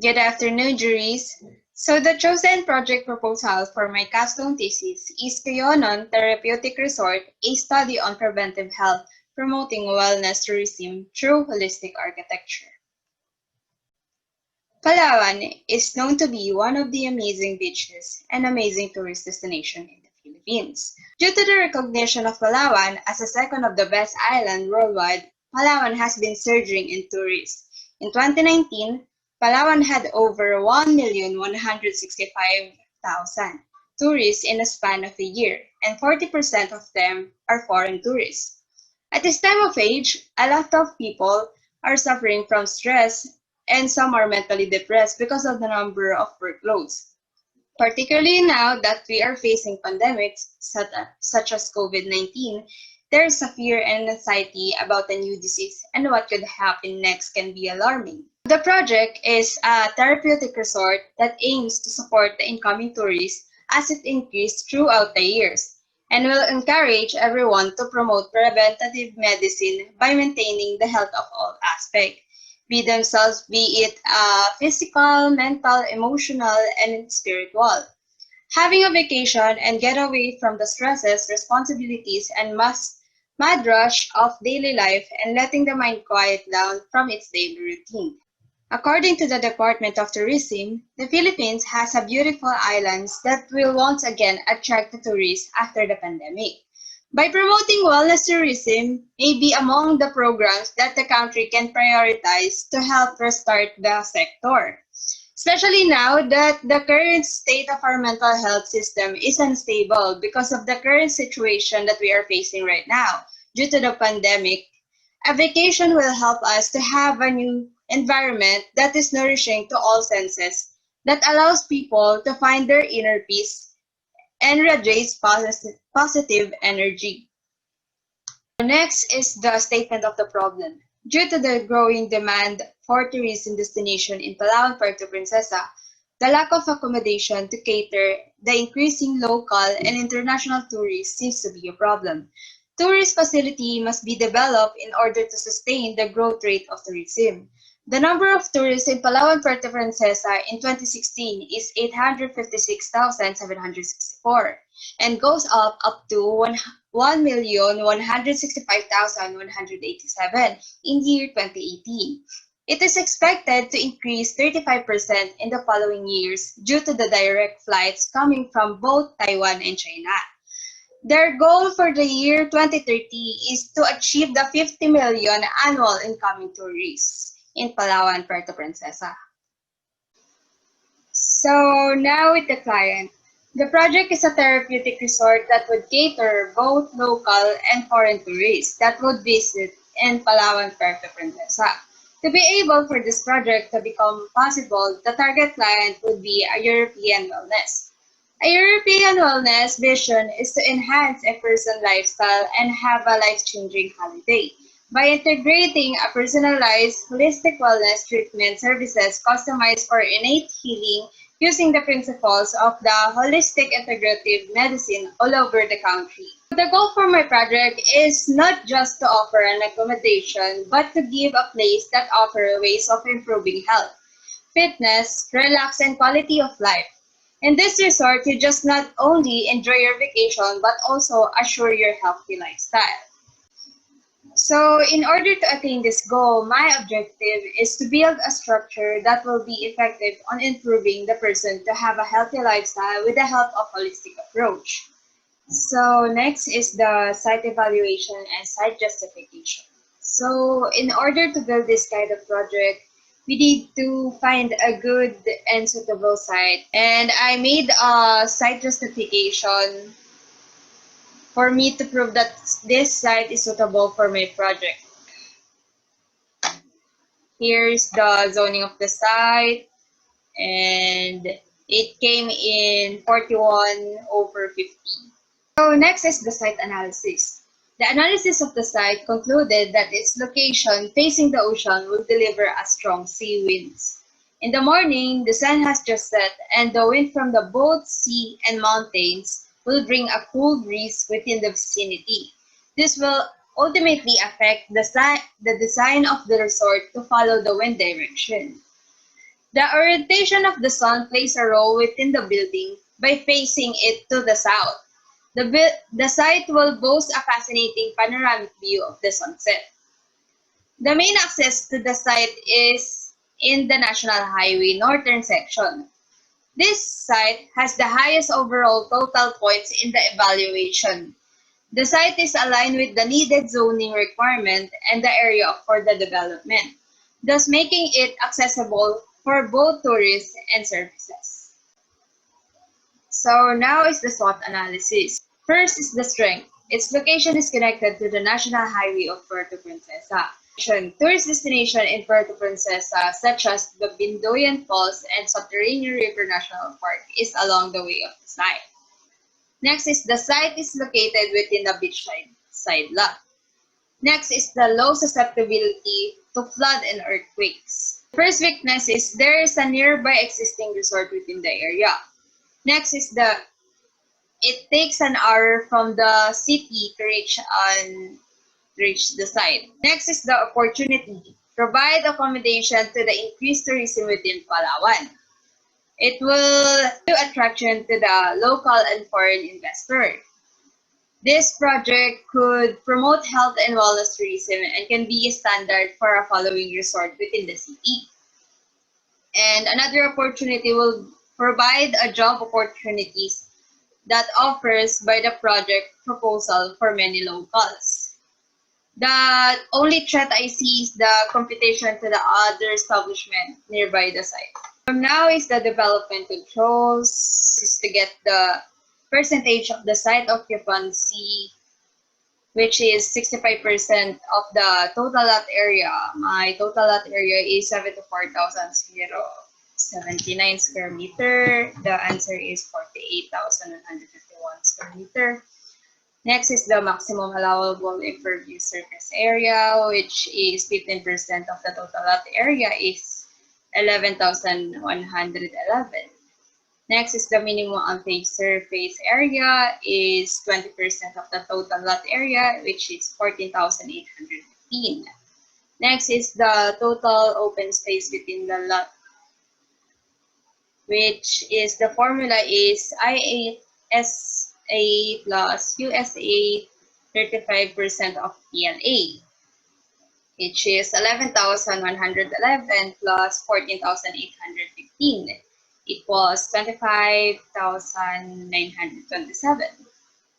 Good afternoon, juries. So the chosen project proposal for my capstone thesis is Kuyonon Therapeutic Resort, a study on preventive health, promoting wellness tourism through holistic architecture. Palawan is known to be one of the amazing beaches and amazing tourist destination in the Philippines. Due to the recognition of Palawan as a second of the best island worldwide, Palawan has been surging in tourists. In 2019, Palawan had over 1,165,000 tourists in a span of a year, and 40% of them are foreign tourists. At this time of age, a lot of people are suffering from stress and some are mentally depressed because of the number of workloads. Particularly now that we are facing pandemics such as COVID-19, there is a fear and anxiety about the new disease, and what could happen next can be alarming. The project is a therapeutic resort that aims to support the incoming tourists as it increases throughout the years, and will encourage everyone to promote preventative medicine by maintaining the health of all aspects, be themselves, be it physical, mental, emotional, and spiritual. Having a vacation and get away from the stresses, responsibilities, and mad rush of daily life and letting the mind quiet down from its daily routine. According to the Department of Tourism, the Philippines has a beautiful islands that will once again attract the tourists after the pandemic. By promoting wellness tourism may be among the programs that the country can prioritize to help restart the sector. Especially now that the current state of our mental health system is unstable because of the current situation that we are facing right now due to the pandemic. A vacation will help us to have a new environment that is nourishing to all senses, that allows people to find their inner peace and radiates positive energy. Next is the statement of the problem. Due to the growing demand for tourism destination in Palawan, Puerto Princesa, the lack of accommodation to cater the increasing local and international tourists seems to be a problem. Tourist facility must be developed in order to sustain the growth rate of tourism. The number of tourists in Palawan, Puerto Princesa in 2016 is 856,764 and goes up to 1,165,187 in the year 2018. It is expected to increase 35% in the following years due to the direct flights coming from both Taiwan and China. Their goal for the year 2030 is to achieve the 50 million annual incoming tourists in Palawan, Puerto Princesa. So now with the client. The project is a therapeutic resort that would cater both local and foreign tourists that would visit in Palawan, Puerto Princesa. To be able for this project to become possible, the target client would be a European wellness. A European wellness vision is to enhance a person's lifestyle and have a life-changing holiday. By integrating a personalized, holistic wellness treatment services customized for innate healing using the principles of the holistic integrative medicine all over the country. The goal for my project is not just to offer an accommodation, but to give a place that offers ways of improving health, fitness, relax, and quality of life. In this resort, you just not only enjoy your vacation, but also assure your healthy lifestyle. So, in order to attain this goal, my objective is to build a structure that will be effective on improving the person to have a healthy lifestyle with the help of holistic approach. So, next is the site evaluation and site justification. So, in order to build this kind of project, we need to find a good and suitable site. And I made a site justification for me to prove that this site is suitable for my project. Here's the zoning of the site, and it came in 41 over 50. So next is the site analysis. The analysis of the site concluded that its location facing the ocean will deliver a strong sea winds. In the morning, the sun has just set, and the wind from the both sea and mountains will bring a cool breeze within the vicinity. This will ultimately affect the design of the resort to follow the wind direction. The orientation of the sun plays a role within the building by facing it to the south. The site will boast a fascinating panoramic view of the sunset. The main access to the site is in the National Highway northern section. This site has the highest overall total points in the evaluation. The site is aligned with the needed zoning requirement and the area for the development, thus making it accessible for both tourists and services. So now is the SWOT analysis. First is the strength. Its location is connected to the National Highway of Puerto Princesa. Tourist destination in Puerto Princesa, such as the Bindoyan Falls and Subterranean River National Park, is along the way of the site. Next is the site is located within the beachside lot. Next is the low susceptibility to flood and earthquakes. First weakness is there is a nearby existing resort within the area. Next is it takes an hour from the city to reach the site. Next is the opportunity. Provide accommodation to the increased tourism within Palawan. It will do attraction to the local and foreign investor. This project could promote health and wellness tourism and can be a standard for a following resort within the city. And another opportunity will provide a job opportunities that offers by the project proposal for many locals. The only threat I see is the competition to the other establishment nearby the site. Now is the development controls is to get the percentage of the site occupancy, which is 65% of the total lot area. My total lot area is 74,079 square meter. The answer is 48,151 square meter. Next is the maximum allowable impervious surface area, which is 15% of the total lot area is 11,111. Next is the minimum unpaved surface area is 20% of the total lot area, which is 14,815. Next is the total open space within the lot, which is the formula is IASA plus USA 35% of PLA, which is 11,111 plus 14,815 equals 25,927.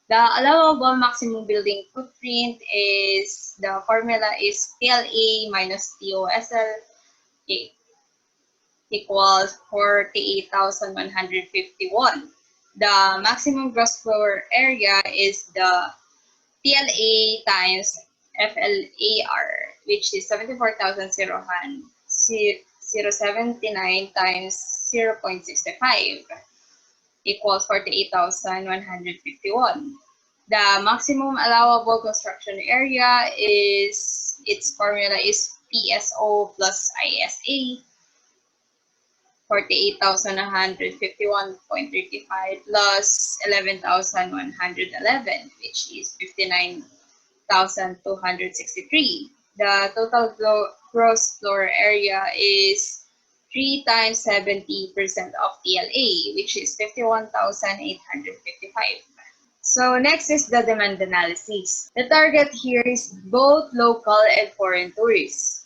The allowable maximum building footprint is, the formula is PLA minus TOSL equals 48,151. The maximum gross floor area is the PLA times FLAR, which is 74,079 times 0.65 equals 48,151. The maximum allowable construction area is, its formula is PSO plus ISA, 48,151.35 plus 11,111, which is 59,263. The total gross floor area is 3 times 70% of TLA, which is 51,855. So next is the demand analysis. The target here is both local and foreign tourists.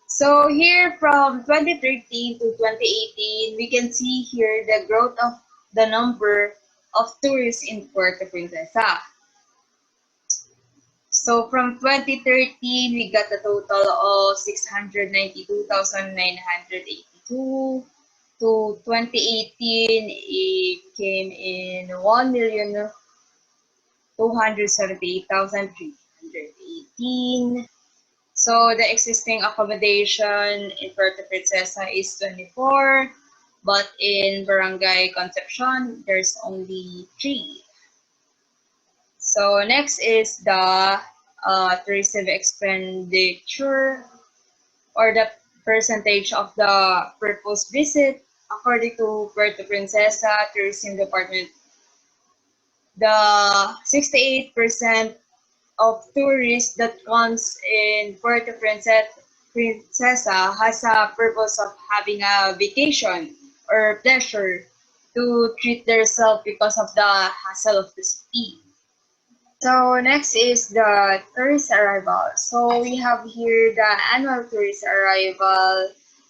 So here from 2013 to 2018, we can see here the growth of the number of tourists in Puerto Princesa. So from 2013, we got a total of 692,982. To 2018, it came in 1,278,318. So the existing accommodation in Puerto Princesa is 24, but in Barangay Concepcion, there's only 3. So next is the tourism expenditure, or the percentage of the proposed visit. According to Puerto Princesa Tourism Department, the 68% of tourists that comes in Puerto Princesa has a purpose of having a vacation or pleasure to treat themselves because of the hassle of the city. So next is the tourist arrival. So we have here the annual tourist arrival.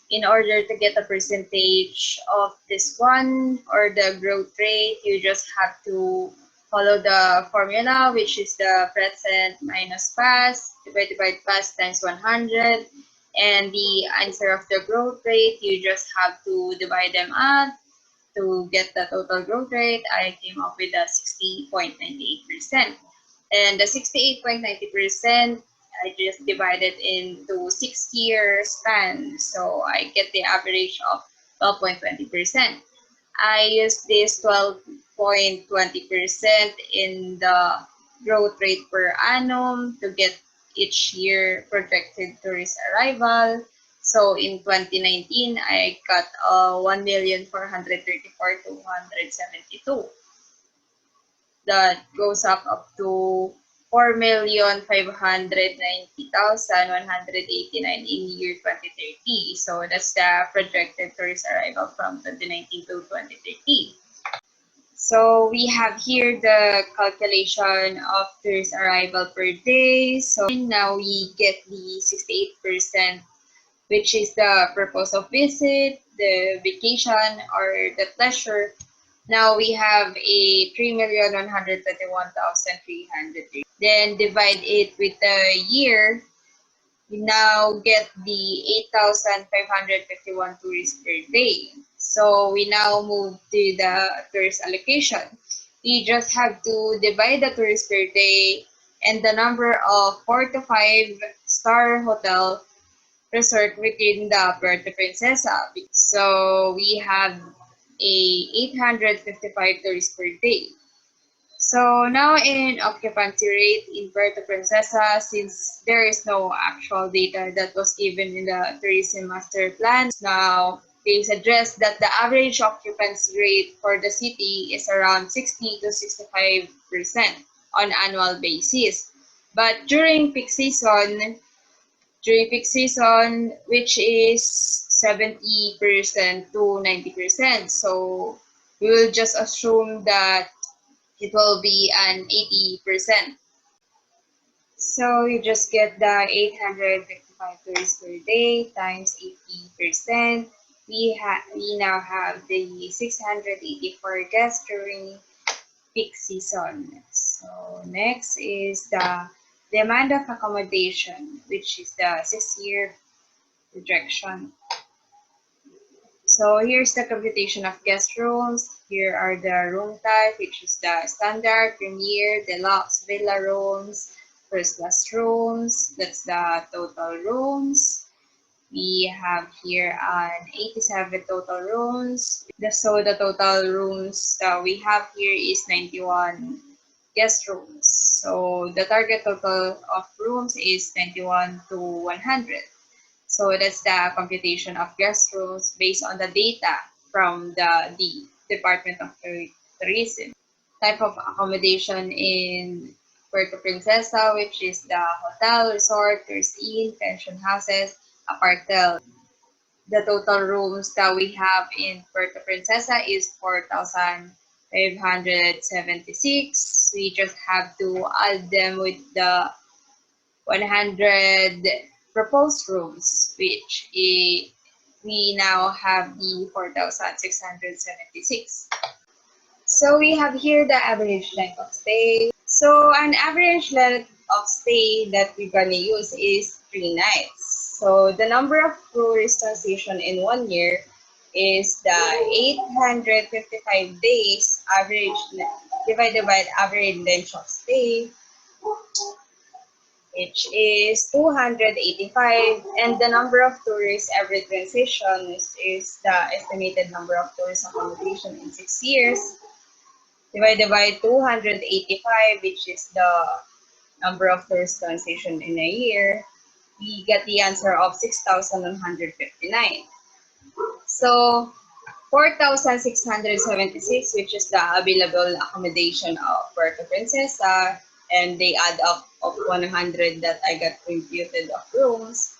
In order to get a percentage of this one or the growth rate, you just have to follow the formula, which is the present minus past divided by past times 100. And the answer of the growth rate, you just have to divide them up to get the total growth rate. I came up with a 60.98%. And the 68.90%, I just divided into 6-year span. So I get the average of 12.20%. I use this 12.20% in the growth rate per annum to get each year projected tourist arrival. So in 2019, I got 1,434,272. That goes up to 4,590,189 in year 2030. So that's the projected tourist arrival from 2019 to 2030. So we have here the calculation of tourist arrival per day. So now we get the 68%, which is the purpose of visit, the vacation, or the pleasure. Now we have a 3,121,300. Then divide it with the year. We now get the 8,551 tourists per day. So we now move to the tourist allocation. We just have to divide the tourists per day and the number of 4 to 5-star hotel resort within the Puerto Princesa. So we have a 855 tourists per day. So now in occupancy rate in Puerto Princesa, since there is no actual data that was given in the tourism master plan, now they suggest that the average occupancy rate for the city is around 60 to 65% on annual basis. But during peak season, which is 70% to 90%. So we will just assume that it will be an 80%. So you just get the 855 tourists per day times 80%. We now have the 684 guests during peak season. So next is the demand of accommodation, which is the 6-year projection. So here's the computation of guest rooms. Here are the room type, which is the standard, premier, deluxe, villa rooms, first class rooms. That's the total rooms. We have here an 87 total rooms. So the total rooms that we have here is 91 guest rooms. So the target total of rooms is 91 to 100. So that's the computation of guest rooms based on the data from the Department of Tourism. Type of accommodation in Puerto Princesa, which is the hotel, resort, tourist inn, pension houses, apartel. The total rooms that we have in Puerto Princesa is 4,576. We just have to add them with the 100 proposed rooms, which we now have the 4,676. So we have here the average length of stay. So an average length of stay that we're gonna use is 3 nights. So the number of tourist transition in 1 year is the 855 days average divided by the average length of stay, which is 285, and the number of tourists every transition is the estimated number of tourist accommodation in 6 years divided by 285, which is the number of tourist transition in a year. We get the answer of 6,159. So 4,676, which is the available accommodation of Puerto Princesa, and they add up of 100 that I got computed of rooms.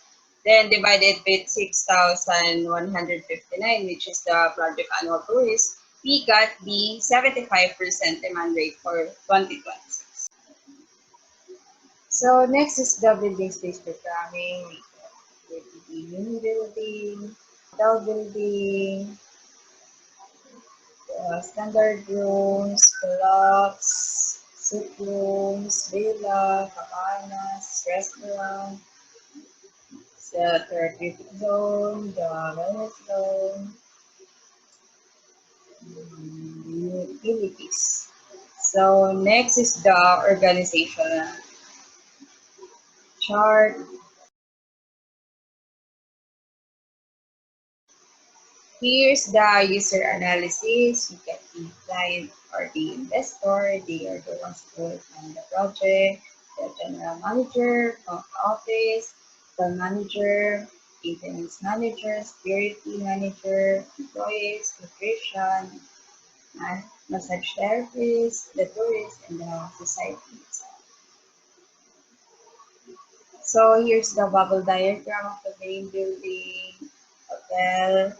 then divide it with 6,159, which is the project annual tourist, we got the 75% demand rate for 2026. So next is the building space programming. We got the mini building, hotel building, standard rooms, deluxe, suite rooms, villa, cabanas, restaurant, the therapeutic zone, the wellness zone, utilities. So next is the organizational chart. Here's the user analysis. You get the client or the investor. They are the ones who will fund the project. The general manager, front office, the manager, maintenance manager, security manager, employees, nutrition, massage therapists, the tourists, and the society. So here's the bubble diagram of the main building, hotel,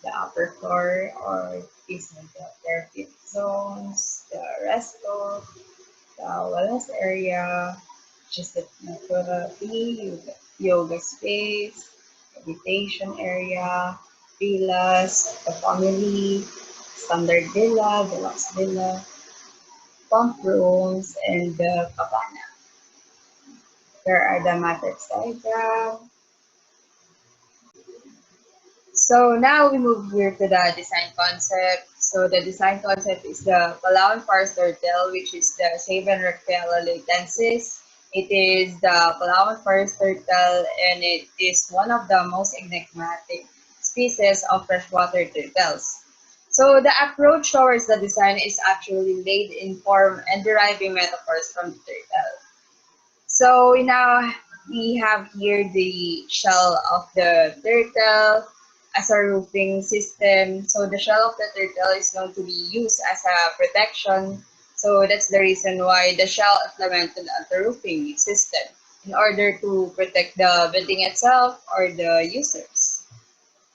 the upper floor, or these are the therapeutic zones, the resto, the wellness area, just the therapy, yoga space, meditation area, villas, the family, standard villa, deluxe villa, pump rooms, and the cabana. There are the matrix diagram. So now we move here to the design concept. So the design concept is the Palawan Forest Turtle, which is the Savenricella latensis. It is the Palawan Forest Turtle, and it is one of the most enigmatic species of freshwater turtles. So the approach towards the design is actually laid in form and deriving metaphors from the turtle. So we have here the shell of the turtle as a roofing system. So the shell of the turtle is known to be used as a protection. So that's the reason why the shell implemented as a roofing system in order to protect the building itself or the users.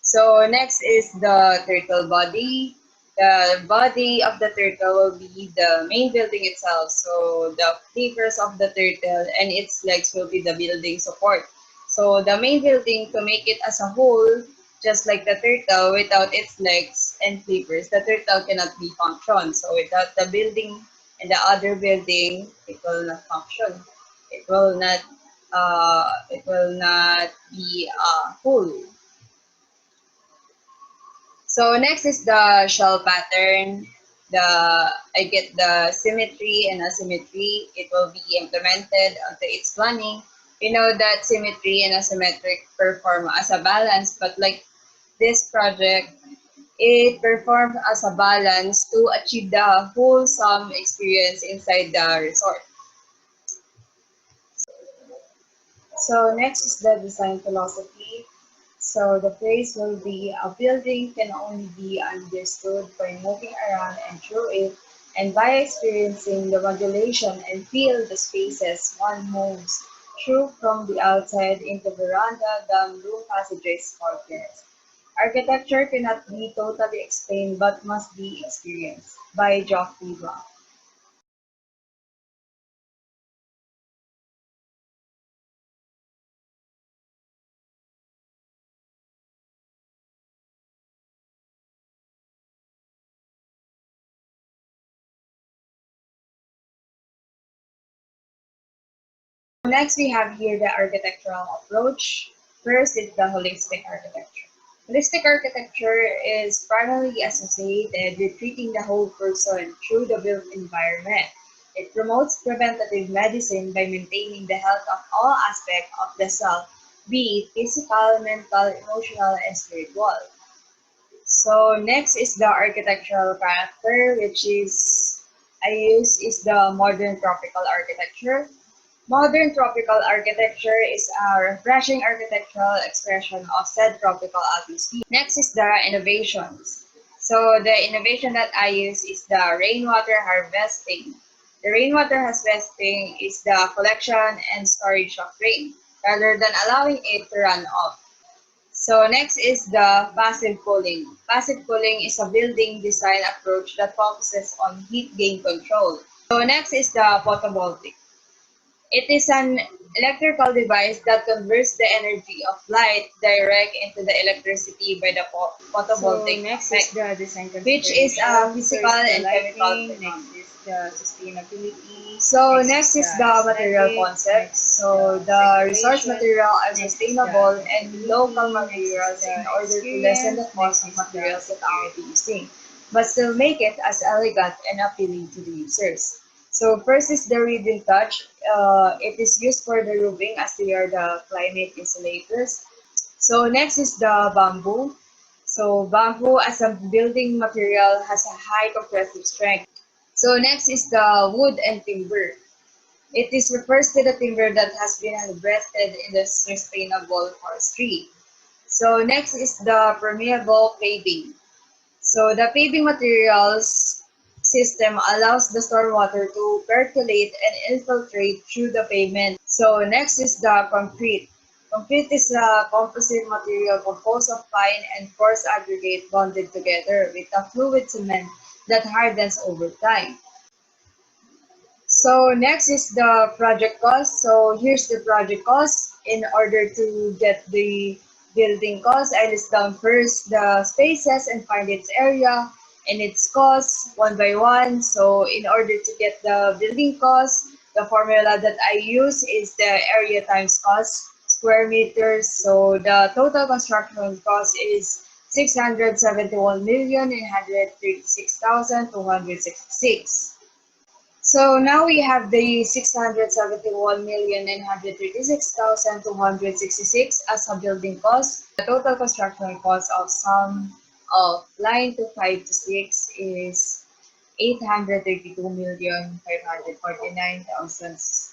So next is the turtle body. The body of the turtle will be the main building itself. So the flippers of the turtle and its legs will be the building support. So the main building, to make it as a whole, just like the turtle, without its legs and flippers, the turtle cannot be function. So without the building and the other building, it will not function. It will not be whole. So next is the shell pattern. I get the symmetry and asymmetry. It will be implemented onto its planning. We know that symmetry and asymmetric perform as a balance, but like this project, it performs as a balance to achieve the wholesome experience inside the resort. So next is the design philosophy. So the phrase will be, a building can only be understood by moving around and through it, and by experiencing the modulation and feel the spaces one moves through from the outside into veranda, dam, room, passages, courtyards. Architecture cannot be totally explained but must be experienced, by Geoffrey Blanc. Next, we have here the architectural approach. First is the holistic architecture. Holistic architecture is primarily associated with treating the whole person through the built environment. It promotes preventative medicine by maintaining the health of all aspects of the self, be it physical, mental, emotional, and spiritual. So next is the architectural character, which is I use is the modern tropical architecture. Modern tropical architecture is a refreshing architectural expression of said tropical atmosphere. Next is the innovations. So the innovation that I use is the rainwater harvesting. The rainwater harvesting is the collection and storage of rain. rather than allowing it to run off. So next is the passive cooling. Passive cooling is a building design approach that focuses on heat gain control. So next is the photovoltaic. It is an electrical device that converts the energy of light direct into the electricity by the So photovoltaic next is effect, the design which is a consideration. physical First, the and chemical lighting. Next phenomenon. is the sustainability. So Next is next is the the material aesthetics. concept. Next is So the the resource circulation. material are Next is the sustainable and local accessibility. Next is materials in the order to lessen the experience. cost Next of is the materials that I will be security. using, but still make it as elegant and appealing to the users. So first is the Ribbon Touch. It is used for the roofing as they are the climate insulators. So next is the bamboo. So bamboo as a building material has a high compressive strength. So next is the wood and timber. It is refers to the timber that has been harvested in the sustainable forestry. So next is the permeable paving. So the paving materials system allows the stormwater to percolate and infiltrate through the pavement. So next is the concrete. Concrete is a composite material composed of fine and coarse aggregate bonded together with a fluid cement that hardens over time. So next is the project cost. So here's the project cost. In order to get the building cost, I list down first the spaces and find its area and its cost one by one. So in order to get the building cost, the formula that I use is the area times cost square meters. So the total construction cost is 671,936,266. So now we have the 671,936,266 as a building cost. The total construction cost of sum of line to 5 to 6 is 832,549,030.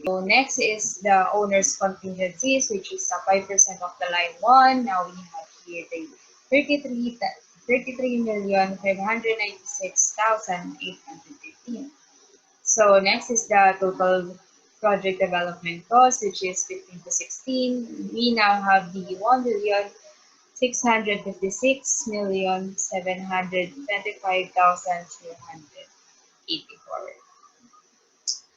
So next is the owner's contingencies, which is 5% of the line 1. Now we have here the 33,596,815. So next is the total project development cost, which is 15 to 16. We now have the 1,656,725,384.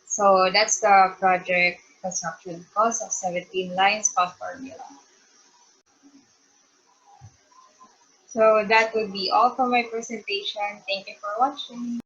So that's the project construction cost of 17 lines cost formula. So that would be all for my presentation. Thank you for watching.